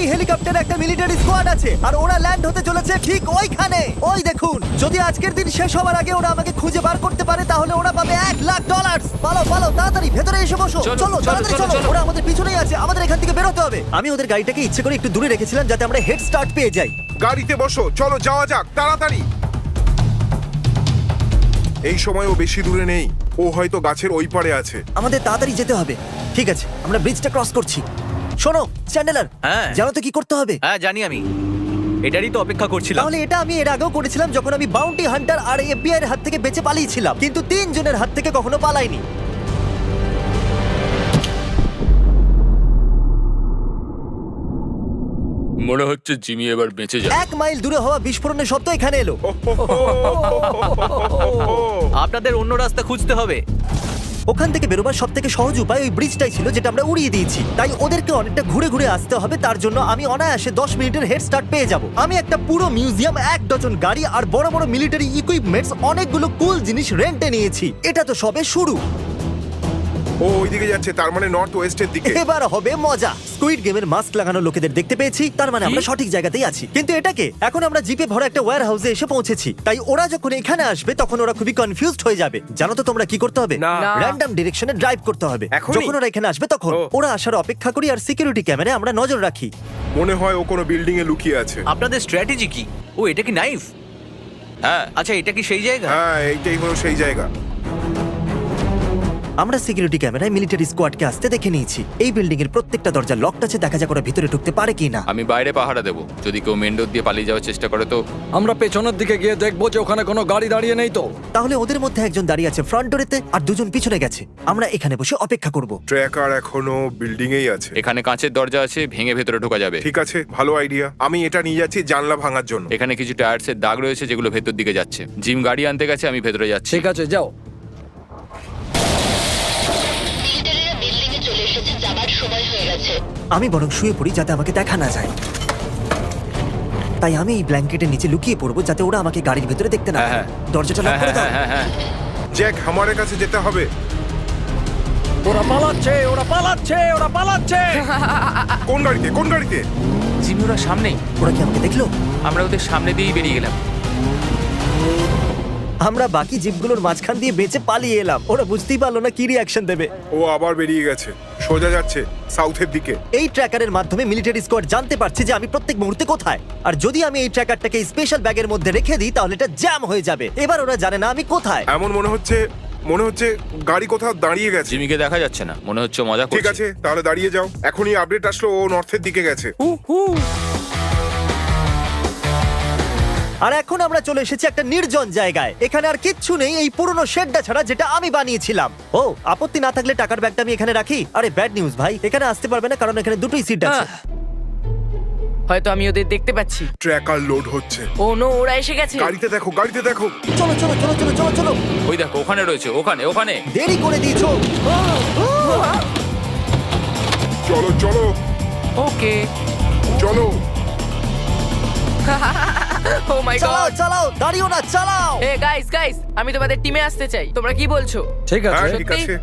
এই হেলিকপ্টারে একটা মিলিটারি স্কোয়াড আছে আর ওরা ল্যান্ড হতে চলেছে ঠিক ওইখানে। ওই দেখুন, যদি আজকের দিন শেষ হওয়ার আগে ওরা আমাকে খুঁজে বার করতে পারে তাহলে ওরা পাবে $1,00,000। পালো পালো, তাড়াতাড়ি ভেতরে এসে বসো। চলো তাড়াতাড়ি চলো, ওরা আমাদের পিছনেই আছে, আমাদের এখান থেকে বেরোতে হবে। আমি ওদের গাড়িটাকে ইচ্ছে করে একটু দূরে রেখেছিলাম যাতে আমরা হেড স্টার্ট পেয়ে যাই। গাড়িতে বসো, চলো যাওয়া যাক তাড়াতাড়ি। এই সময় ও বেশি দূরে নেই, ও হয়তো গাছের ওই পারে আছে। আমাদের তাড়াতাড়ি যেতে হবে। ঠিক আছে, আমরা ব্রিজটা ক্রস করছি। শোনো চ্যান্ডেলার, হ্যাঁ। জানো তো কি করতে হবে? হ্যাঁ জানি আমি, এটারই তো অপেক্ষা করছিলাম। তাহলে এটা আমি এর আগেও করেছিলাম যখন আমি বাউন্টি হান্টার আর FBI এর হাত থেকে বেঁচে পালিয়েছিলাম, কিন্তু 3 জনের হাত থেকে কখনো পালাইনি। মনে হচ্ছে জিমি এবার বেঁচে যাবে। 1 মাইল দূরে হওয়া বিস্ফোরণের শব্দ এখানে এলো। আপনাদের অন্য রাস্তা খুঁজতে হবে। ওখান থেকে বেরোবার সব থেকে সহজ উপায় ওই ব্রিজটাই ছিল যেটা আমরা উড়িয়ে দিয়েছি। তাই ওদেরকে অনেকটা ঘুরে ঘুরে আসতে হবে। তার জন্য আমি অনায়াসে 10 মিনিটের হেড স্টার্ট পেয়ে যাব। আমি একটা পুরো মিউজিয়াম, 1 ডজন গাড়ি আর বড় বড় মিলিটারি ইকুইপমেন্টস, অনেকগুলো কুল জিনিস রেন্টে নিয়েছি। এটা তো সবে শুরু। ও ওইদিকে যাচ্ছে, তার মানে নর্থ ওয়েস্টের দিকে। এবার হবে মজা। স্কুইড গেমের মাস্ক লাগানো লোকেদের দেখতে পেয়েছি, তার মানে আমরা সঠিক জায়গাতেই আছি। কিন্তু এটাকে এখন আমরা জিপে ভরা একটা ওয়্যার হাউসে এসে পৌঁছেছি। তাই ওরা যখন এখানে আসবে তখন ওরা খুবই কনফিউজড হয়ে যাবে। জানো তো তোমরা কি করতে হবে? না। র্যান্ডম ডিরেকশনে ড্রাইভ করতে হবে। এখনই? যখন ওরা এখানে আসবে তখন ও। ওরা আসার অপেক্ষা করি আর সিকিউরিটি ক্যামেরায় আমরা নজর রাখি। মনে হয় ও কোনো বিল্ডিং এ লুকিয়ে আছে। আপনাদের স্ট্র্যাটেজি কি? ও এটা কি নাইফ? হ্যাঁ, আচ্ছা এটা কি সেই জায়গা? হ্যাঁ, এইটাই হলো সেই জায়গা। আমরা সিকিউরিটি ক্যামেরায় মিলিটারি স্কোয়াডকে আসতে দেখে নিয়েছি। এই বিল্ডিং এর প্রত্যেকটা দরজা লকড আছে, দেখা যাক ওরা ভিতরে ঢুকতে পারে কিনা। আমি বাইরে পাহারা দেবো। যদি কেউ মেন ডোর দিয়ে পালিয়ে যাওয়ার চেষ্টা করে তো আমরা পেছনের দিকে গিয়ে দেখবো যে ওখানে কোনো গাড়ি দাঁড়িয়ে নেই তো। তাহলে ওদের মধ্যে একজন দাঁড়িয়ে আছে ফ্রন্ট ডোরেতে আর 2 জন পিছনে গেছে। আমরা এখানে বসে অপেক্ষা করব। ট্র্যাকার এখনো বিল্ডিং এই আছে। এখানে কাঁচের দরজা আছে, ভেঙে ভেতরে ঢোকা যাবে। ঠিক আছে, ভালো আইডিয়া। আমি এটা নিয়ে যাচ্ছি জানলা ভাঙার জন্য। এখানে কিছু টায়ার্সের দাগ রয়েছে যেগুলো ভেতর দিকে যাচ্ছে। জিম গাড়ি আনতে গেছে, আমি ভেতরে যাচ্ছি। ঠিক আছে, যাও। মিলিটারিরা বিল্ডিং এ চলে এসেছে, যাবার সময় হয়ে গেছে। আমি বরং শুয়ে পড়ি যাতে আমাকে দেখা না যায়। তাই আমি এই ব্ল্যাঙ্কেটের নিচে লুকিয়ে পড়বো যাতে ওরা আমাকে গাড়ির ভেতরে দেখতে না হ্যাঁ, পায়। দরজাটা লক হ্যাঁ করে দাও। হ্যাঁ হ্যাঁ। জ্যাক, হামারের কাছে যেতে হবে। ওরা পালাচ্ছে, ওরা পালাচ্ছে, ওরা পালাচ্ছে। কোন গাড়িতে, কোন গাড়িতে? জিমি ওরা সামনেই। ওরা কি আমাকে দেখলো? আমরা ওদের সামনে দিয়েই বেরিয়ে গেলাম। আমরা বাকি জিপগুলোর মাঝখান দিয়ে বেঁচে পালিয়ে এলাম। ওরা বুঝতেই পারলো না কি রিঅ্যাকশন দেবে। ও আবার বেরিয়ে গেছে, সোজা যাচ্ছে সাউথের দিকে। এই ট্র্যাকারের মাধ্যমে মিলিটারি স্কোয়াড জানতে পারছে যে আমি প্রত্যেক মুহূর্তে কোথায়। আর যদি আমি এই ট্র্যাকারটাকে স্পেশাল ব্যাগের মধ্যে রেখে দিই তাহলে এটা জ্যাম হয়ে যাবে। এবার ওরা জানে না আমি কোথায়। এমন মনে হচ্ছে গাড়ি কোথাও দাঁড়িয়ে গেছে। জিমিকে দেখা যাচ্ছে না, মনে হচ্ছে মজা ঠিক করছে। আছে, তাহলে দাঁড়িয়ে যাও। এখনই আপডেট আসলো ও নর্থের দিকে গেছে। আর এখন আমরা চলে এসেছি একটা নির্জন জায়গায়। এখানে আর কিচ্ছু নেই এই পুরনো শেডটা ছাড়া যেটা আমি বানিয়েছিলাম। ও, আপত্তি না থাকলে টাকার ব্যাগটা আমি এখানে রাখি। আরে ব্যাড নিউজ ভাই, এখানে আসতে পারবে না কারণ এখানে দুটোই সিট আছে। হয়তো আমি ওদের দেখতে পাচ্ছি। ট্র্যাকার লোড হচ্ছে। ও নো, ওরা এসে গেছে। গাড়িতে দেখো, গাড়িতে দেখো। চলো চলো চলো চলো চলো চলো। ওই দেখো, ওখানে রয়েছে, ওখানে ওখানে। দেরি করে দিয়েছো। চলো চলো ওকে। চলো। ও মাই চালাও গড। চালাও, দাঁড়িও না, চালাও। এ গাইস গাইস, আমি তোমাদের টিমে আসতে চাই। তোমরা কি বলছো? ঠিক হ্যাঁ, আছে, ঠিক সত্যি? আছে।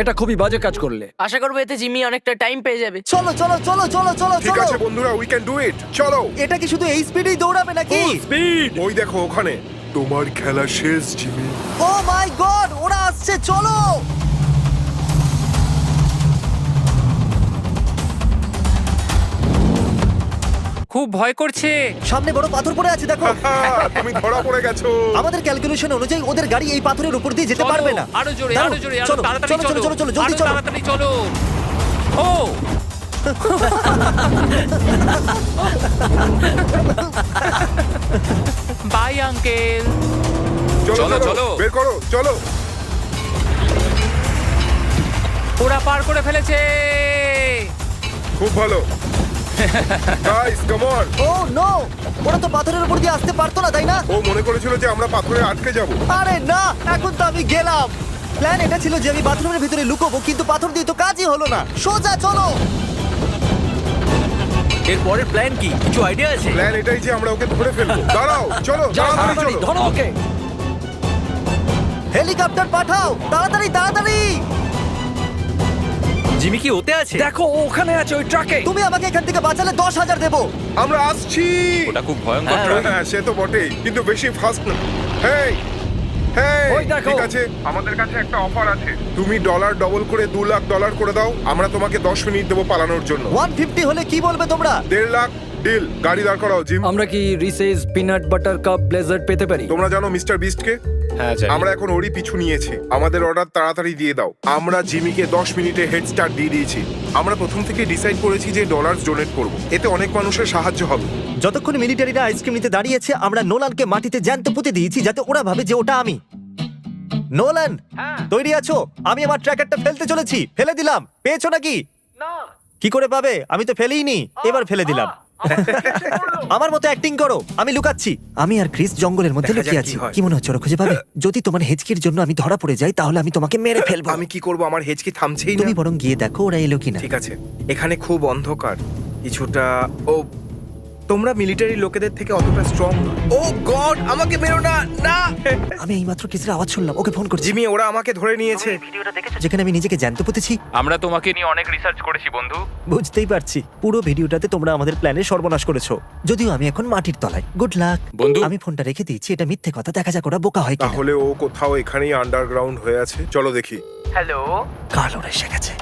এটা খুবই বাজে কাজ করলে। আশা করবো এতে জিমি অনেকটা টাইম পেয়ে যাবে। চলো চলো চলো চলো চলো ঠিক চলো। আছে বন্ধুরা, উই ক্যান ডু ইট। চলো। এটা কি শুধু এই স্পিডেই দৌড়াবে নাকি? স্পিড। ওই দেখো ওখানে। তোমার খেলা শেষ, জিমি। ও মাই গড, ওরা আসছে, চলো। খুব ভয় করছে। সামনে বড় পাথর পড়ে আছে, দেখো। তুমি ধরা পড়ে গেছো। আমাদের ক্যালকুলেশন অনুযায়ী ওদের গাড়ি এই পাথরের উপর দিয়ে যেতে চলো, পারবে না। আরো জোরে, দাঁড়াও, আরো জোরে, আরো চলো, তাড়াতাড়ি চলো, চলো, চলো, চলো, জলদি আরো চলো। তাড়াতাড়ি চলো। ও বাই আঙ্কেল। চলো চলো, চলো চলো। বের করো, চলো। ওরা পার করে ফেলেছে। খুব ভালো। Guys come on. Oh no, ওরা তো পাথরের উপর দিয়ে আসতে পারতো না, তাই না? ও মনে করেছিল যে আমরা পাথরে আটকে যাব। আরে না, এখন তো আমি গেলাম। প্ল্যান এটা ছিল যে আমি বাথরুমের ভিতরে লুকোবো, কিন্তু পাথর দিয়ে তো কাজই হলো না। সোজা চলো। এর পরের প্ল্যান কি? কিছু আইডিয়া আছে? প্ল্যান এটাই যে আমরা ওকে ধরে ফেলবো। দাঁড়াও, চলো যাও, তাড়াতাড়ি তাড়াতাড়ি চলো। ধরো ওকে। হেলিকপ্টার পাঠাও, তাড়াতাড়ি তাড়াতাড়ি। জিমি কি ওতে আছে? দেখো ও ওখানে আছে ওই ট্রাকে। তুমি আমাকে এখান থেকে বাঁচালে 10,000 দেবো। আমরা আসছি। ওটা খুব ভয়ঙ্কর ট্রাক। হ্যাঁ সে তো বটেই, কিন্তু বেশি ফাস্ট না। হেই হেই, ওই দেখো। ঠিক আছে, আমাদের কাছে একটা অফার আছে। তুমি ডলার ডবল করে $2 লাখ করে দাও, আমরা তোমাকে 10 মিনিট দেবো পালানোর জন্য। 150 হলে কি বলবে তোমরা? 1.5 লাখ ডিল। গাড়ি দাঁড় করাও জিম। আমরা কি Reese's peanut butter cup blizzard পেতে পারি? তোমরা জানো মিস্টার বিস্টকে? হ্যাঁ জানি। আমরা এখন ওরই পিছু নিয়েছি। আমাদের অর্ডার তাড়াতাড়ি দিয়ে দাও। আমরা জিমিকে 10 মিনিটে হেড স্টার্ট দিয়ে দিয়েছি। আমরা প্রথম থেকে ডিসাইড করেছি যে ডলার ডোনেট করব, এতে অনেক মানুষের সাহায্য হবে। যতক্ষণ মিলিটারিরা আইসক্রিম নিতে দাঁড়িয়েছে আমরা নোলানকে মাটিতে জ্যান্ত পুঁতে দিয়েছি যাতে ওরা ভাবে যে ওটা আমি। নোলান, তৈরি আছো? আমি আমার ট্র্যাকারটা ফেলতে চলেছি। ফেলে দিলাম। পেয়েছো নাকি? কি করে পাবে? আমি তো ফেলিনি। এবার ফেলে দিলাম। আমার মতো অ্যাক্টিং করো। আমি লুকাচ্ছি। আমি আর ক্রিস জঙ্গলের মধ্যে দেখা যাক লুকিয়ে কি আছি। হয়। কি মনে হচ্ছে ওরা খুঁজে পাবে? যদি তোমার হেঁচকির জন্য আমি ধরা পড়ে যাই তাহলে আমি তোমাকে মেরে ফেলবো। আমি কি করব? আমার হেঁচকি থামছেই না। তুমি বরং গিয়ে দেখো ওরা এলো কিনা। ঠিক আছে, এখানে খুব অন্ধকার কিছুটা। ও, তোমরা মিলিটারি লোকেদের থেকে অতটা স্ট্রং না। ও গড, আমাকে মেরো না, না। আমি এইমাত্র ক্রিসের আওয়াজ শুনলাম। ওকে ফোন করছি। জিমি, ওরা আমাকে ধরে নিয়েছে। যেখানে আমি নিজেকে জ্যান্ত পুঁতেছি। আমরা তোমাকে নিয়ে অনেক রিসার্চ করেছি বন্ধু। বুঝতেই পারছি। পুরো ভিডিওটাতে তোমরা আমাদের প্ল্যানে সর্বনাশ করেছো। যদিও আমি এখন মাটির তলায়। গুড লাক বন্ধু। আমি ফোনটা রেখে দিয়েছি। এটা মিথ্যে কথা। দেখা যাক ওরা বোকা হয় কিনা। তাহলে ও কোথাও এখানেই আন্ডারগ্রাউন্ড হয়ে আছে। চলো দেখি। হ্যালো। কাল ওরা এসে গেছে।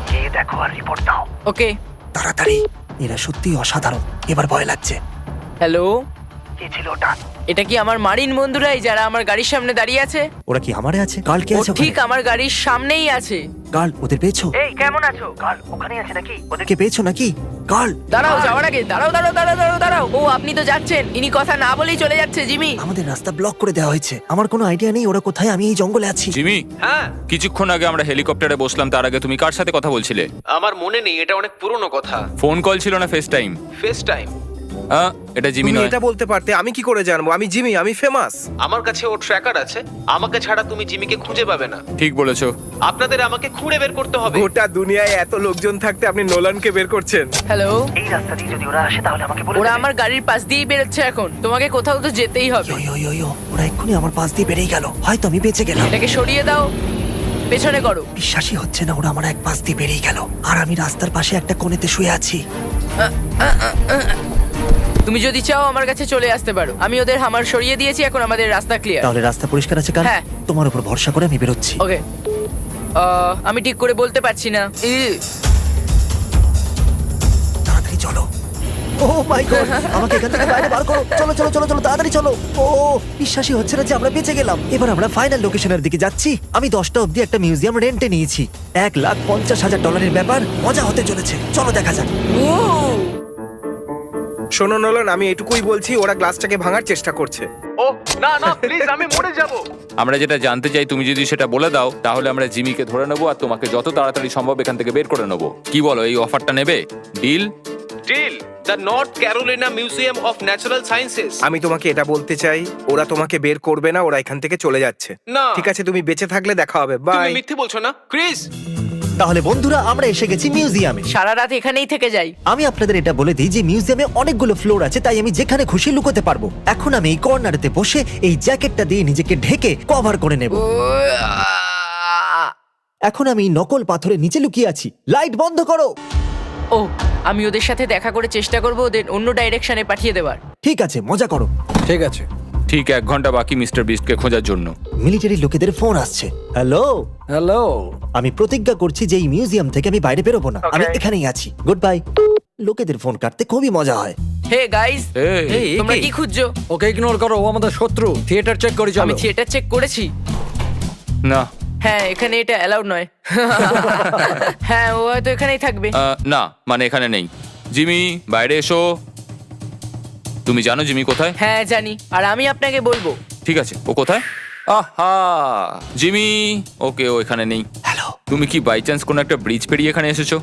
গিয়ে দেখো আর রিপোর্ট দাও ওকে। তাড়াতাড়ি। এরা সত্যি অসাধারণ। এবার ভয় লাগছে। হ্যালো। কে ছিল ওটা? এটা কি আমার মারিন বন্ধুরাই যারা আমার গাড়ির সামনে দাঁড়িয়ে আছে? ওরা কি আমারে আছে? কাল কে ও আছে? ঠিক আমার গাড়ির সামনেই আছে। কাল ওদের পেয়েছো? এই কেমন আছো? কাল ওখানে আছে নাকি? ওদেরকে পেয়েছো নাকি? কাল দাঁড়াও, যাওয়ার আগে দাঁড়াও। ও আপনি তো যাচ্ছেন। ইনি কথা না বলেই চলে যাচ্ছে জিমি। আমাদের রাস্তা ব্লক করে দেওয়া হয়েছে। আমার কোনো আইডিয়া নেই ওরা কোথায়। আমি এই জঙ্গলে আছি। জিমি, হ্যাঁ, কিছুক্ষণ আগে আমরা হেলিকপ্টারে বসলাম, তার আগে তুমি কার সাথে কথা বলছিলে? আমার মনে নেই, এটা অনেক পুরনো কথা। ফোন কল ছিল না ফেস টাইম? Face time. এটা জিমি তুমি নয়। এটা বলতে পারতে, আমি কি করে জানবো? আমি জিমি, আমি ফেমাস। আমার কাছে ওর ট্র্যাকার আছে। আমাকে ছাড়া তুমি জিমিকে খুঁজে পাবে না। ঠিক বলেছো। আপনাদের আমাকে খুঁড়ে বের করতে হবে। গোটা দুনিয়ায় এত লোকজন থাকতে আপনি নোলানকে বের করছেন। হ্যালো। এই রাস্তা দিয়ে যদি ওরা আসে তাহলে আমাকে বলে ওরা আমার গাড়ির পাশ দিয়েই বেরোচ্ছে এখন। তোমাকে কোথাও তো যেতেই হবে। ওরা এক্ষুনি আমার পাশ দিয়ে বেরিয়ে গেল। হয়তো আমি বেঁচে গেলাম। এটাকে সরিয়ে দাও, পেছনে করো। বিশ্বাসই হচ্ছে না ওরা আমার এক পাশ দিয়ে বেরিয়ে গেল। আর আমি রাস্তার পাশে একটা কোণেতে শুয়ে আছি। তুমি যদি চাও আমার কাছে চলে আসতে পারো। আমি ওদের হামার সরিয়ে দিয়েছি, এখন আমাদের রাস্তা ক্লিয়ার। তাহলে রাস্তা পরিষ্কার আছে কাল? হ্যাঁ। তোমার উপর ভরসা করে আমি বেরোচ্ছি। ওকে। আমি ঠিক করে বলতে পারছি না। তাড়াতাড়ি চলো। ও মাই গড, আমাকে এখান থেকে বাইরে বার করো। চলো চলো চলো চলো, তাড়াতাড়ি চলো। ও, বিশ্বাসই হচ্ছে না যে আমরা বেঁচে গেলাম। এবার আমরা ফাইনাল লোকেশনের দিকে যাচ্ছি। আমি 10টা অবধি একটা মিউজিয়াম রেন্টে নিয়েছি। $1,50,000 ব্যাপার। মজা হতে চলেছে। চলো দেখা যাক। শোনো নোলান, আমি এটুকুই বলছি, ওরা গ্লাসটাকে ভাঙার চেষ্টা করছে। ও না না, প্লিজ, আমি মরে যাব। আমরা যেটা জানতে চাই তুমি যদি সেটা বলে দাও তাহলে আমরা জিমিকে ধরে নেবো আর তোমাকে যত তাড়াতাড়ি সম্ভব এখান থেকে বের করে নেবো। কি বলো, এই অফারটা নেবে? Deal? Deal. The North Carolina museum of natural sciences. আমি তোমাকে এটা বলতে চাই, ওরা তোমাকে বের করবে না, ওরা এখান থেকে চলে যাচ্ছে। না। ঠিক আছে, তুমি বেঁচে থাকলে দেখা হবে। তুমি বাই। মিথ্যে বলছো না, ক্রিস? তাহলে বন্ধুরা আমরা এসে গেছি মিউজিয়ামে। সারা রাত এখানেই থেকে যাই। আমি আপনাদের এটা বলে দিই যে মিউজিয়ামে অনেকগুলো ফ্লোর আছে, তাই আমি যেখানে খুশি লুকোতে পারবো। এখন আমি এই কর্নারেতে বসে এই জ্যাকেটটা দিয়ে নিজেকে ঢেকে কভার করে নেব। এখন আমি নকল পাথরের নিচে লুকিয়ে আছি। লাইট বন্ধ করো। ও, আমি ওদের সাথে দেখা করে চেষ্টা করব ওদের অন্য ডাইরেকশনে পাঠিয়ে দেওয়ার। ঠিক আছে, মজা করো। ঠিক আছে। ঠিক 1 ঘন্টা বাকি মিস্টার বিস্টকে খোঁজার জন্য। মিলিটারি লোকেদের ফোন আসছে। Hello, hello. আমি প্রতিজ্ঞা করছি যে এই মিউজিয়াম থেকে আমি বাইরে বেরোবো না। আমি এখানেই আছি। Good bye. লোকেদের ফোন কাটতে খুবই মজা হয়। হে গাইস, এই, তোমরা কি খুঁজছো? ওকে ইগনোর করো, ও আমাদের শত্রু। থিয়েটার চেক করি চলো। আমি থিয়েটার চেক করেছি। না, হ্যাঁ, এখানে এটা অ্যালাউড নয়। হ্যাঁ, ও হয়তো এখানেই থাকবে। না, মানে এখানে নেই। জিমি, বাইরে এসো। তুমি জানো জিমি কোথায়? হ্যাঁ জানি, আর আমি আপনাকে বলবো। ঠিক আছে, ও কোথায়? আহা, জিমি। ওকে, ও এখানে নেই। হ্যালো। তুমি কি বাই চান্স কোনো একটা ব্রিজ পেরিয়ে এখানে এসেছো?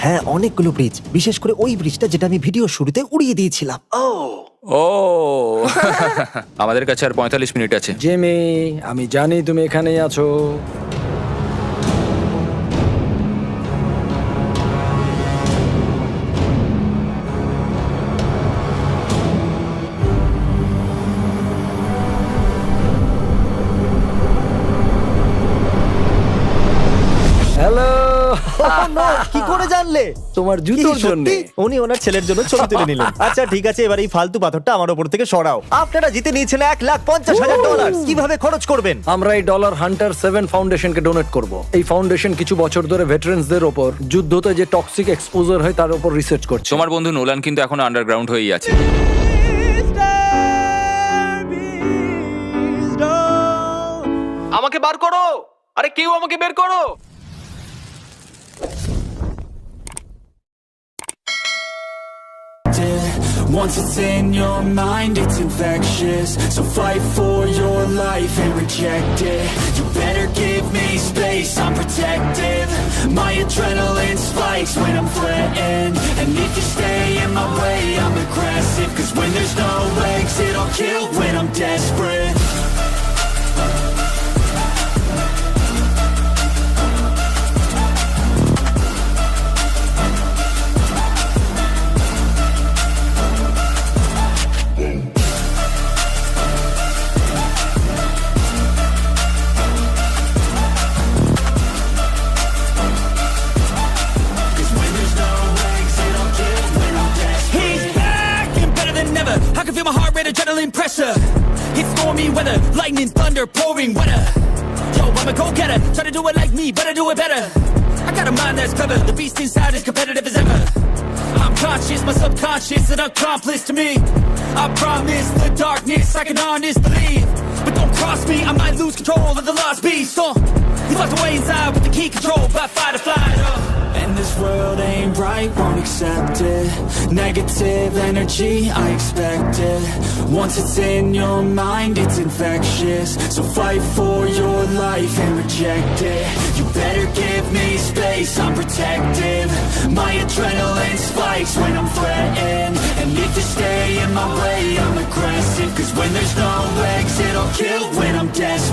হ্যাঁ, অনেকগুলো ব্রিজ, বিশেষ করে ওই ব্রিজটা যেটা আমি ভিডিও শুরুতে উড়িয়ে দিয়েছিলাম। ও আমাদের কাছে আর 45 মিনিট আছে। জিমি, আমি জানি তুমি এখানেই আছো। হ্যালো। করে জানলে? তোমার কি, জুতোর জন্য। সত্যি? উনি ওনার ছেলের জন্য ছবি তুলে নিলেন। আচ্ছা ঠিক আছে, এবার এই ফালতু পাথরটা আমার উপর থেকে সরাও। আপনারা জিতে নিয়েছেন $1,50,000। কিভাবে খরচ করবেন? আমরা এই ডলার হান্টার 7 ফাউন্ডেশনকে ডোনেট করব। এই ফাউন্ডেশন কিছু বছর ধরে ভেটারেন্সদের ওপর যুদ্ধতে যে টক্সিক এক্সপোজার হয় তার উপর রিসার্চ করছে। তোমার বন্ধু নোলান কিন্তু এখন আন্ডারগ্রাউন্ড হয়েই আছে। আমাকে বার করো, আরে কেউ আমাকে বের করো। Once it's in your mind, it's infectious. So fight for your life and reject it. You better give me space, I'm protective. My adrenaline spikes when I'm threatened. And if you stay in my way, I'm aggressive. Cause when there's no exit, I'll kill when I'm desperate. Feel my heart rate, adrenaline pressure. It's stormy weather, lightning, thunder, pouring weather. Yo, I'm a go-getter, try to do it like me, but I do it better. I got a mind that's clever, the beast inside is competitive as ever. I'm conscious, my subconscious, an accomplice to me. I promise the darkness, I can honest believe. But don't cross me, I might lose control of the lost beast. He's locked away inside with the key control by fight or flight. And this world ain't right, won't accept it. Negative energy, I expect it. Once it's in your mind, it's infectious. So fight for your life and reject it. You better give me space, I'm protective. My adrenaline spikes when I'm threatened. And if you stay in my way, I'm aggressive. Cause when there's no exit, I'll kill when I'm desperate.